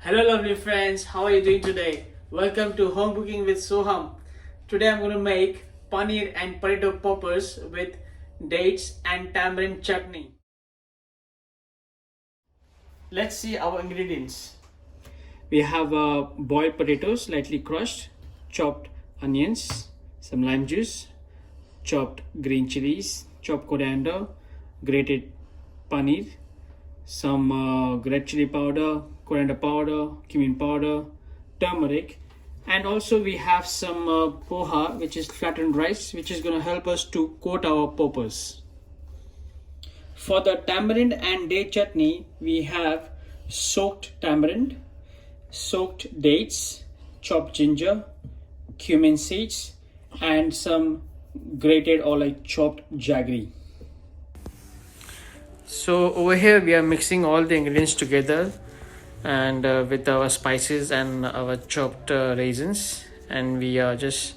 Hello lovely friends, how are you doing today? Welcome to Home Cooking with Soham. Today I'm going to make paneer and potato poppers with dates and tamarind chutney. Let's see our ingredients. We have boiled potatoes, lightly crushed, chopped onions, some lime juice, chopped green chilies, chopped coriander, grated paneer, some red chili powder, coriander powder, cumin powder, turmeric, and also we have some poha, which is flattened rice, which is going to help us to coat our poppers. For the tamarind and date chutney, we have soaked tamarind, soaked dates, chopped ginger, cumin seeds, and some grated or like chopped jaggery. So over here we are mixing all the ingredients together and with our spices and our chopped raisins, and we are just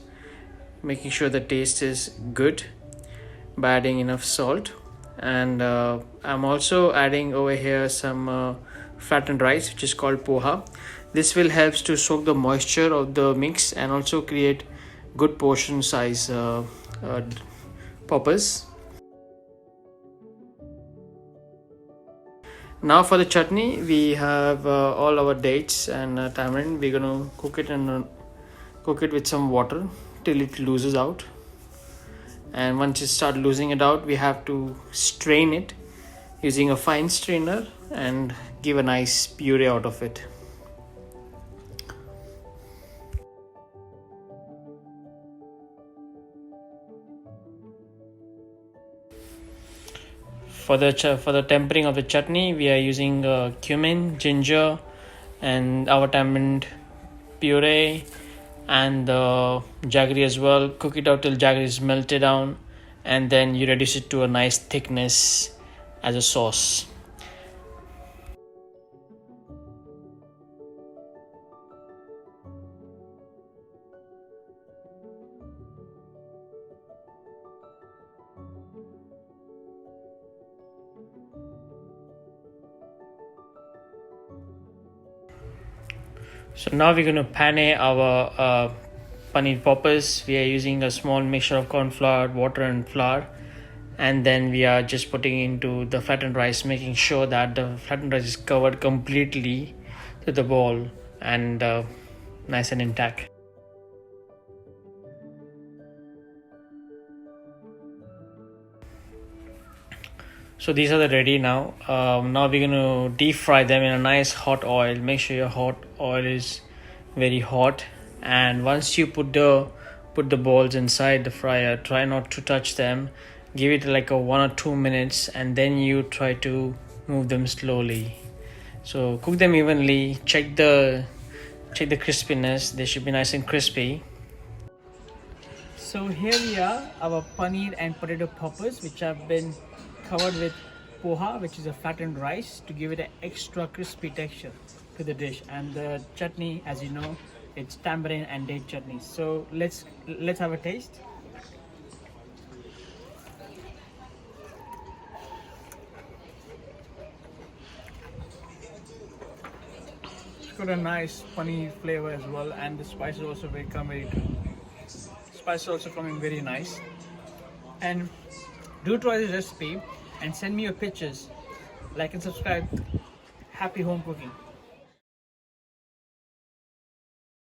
making sure the taste is good by adding enough salt. And I'm also adding over here some flattened rice, which is called poha. This will help to soak the moisture of the mix and also create good portion size poppers. Now for the chutney, we have all our dates and tamarind. We're gonna cook it and cook it with some water till it looses out. And once you start losing it out, we have to strain it using a fine strainer and give a nice puree out of it. For the tempering of the chutney, we are using cumin, ginger, and our tamarind puree and the jaggery as well. Cook it out till jaggery is melted down, and then you reduce it to a nice thickness as a sauce. So now we're going to pane our paneer poppers. We are using a small mixture of corn flour, water and flour, and then we are just putting into the flattened rice, making sure that the flattened rice is covered completely to the bowl and nice and intact. So these are the ready now. Now we're going to deep fry them in a nice hot oil. Make sure your hot oil is very hot, and once you put the balls inside the fryer, try not to touch them. Give it like a 1 or 2 minutes, and then you try to move them slowly. So cook them evenly. Check the crispiness. They should be nice and crispy. So here we are, our paneer and potato poppers, which have been covered with poha, which is a flattened rice, to give it an extra crispy texture to the dish. And the chutney, as you know, it's tamarind and date chutney. So let's have a taste. It's got a nice paneer flavor as well, and the spices also coming very nice. And do try this recipe and send me your pictures. Like and subscribe. Happy home cooking.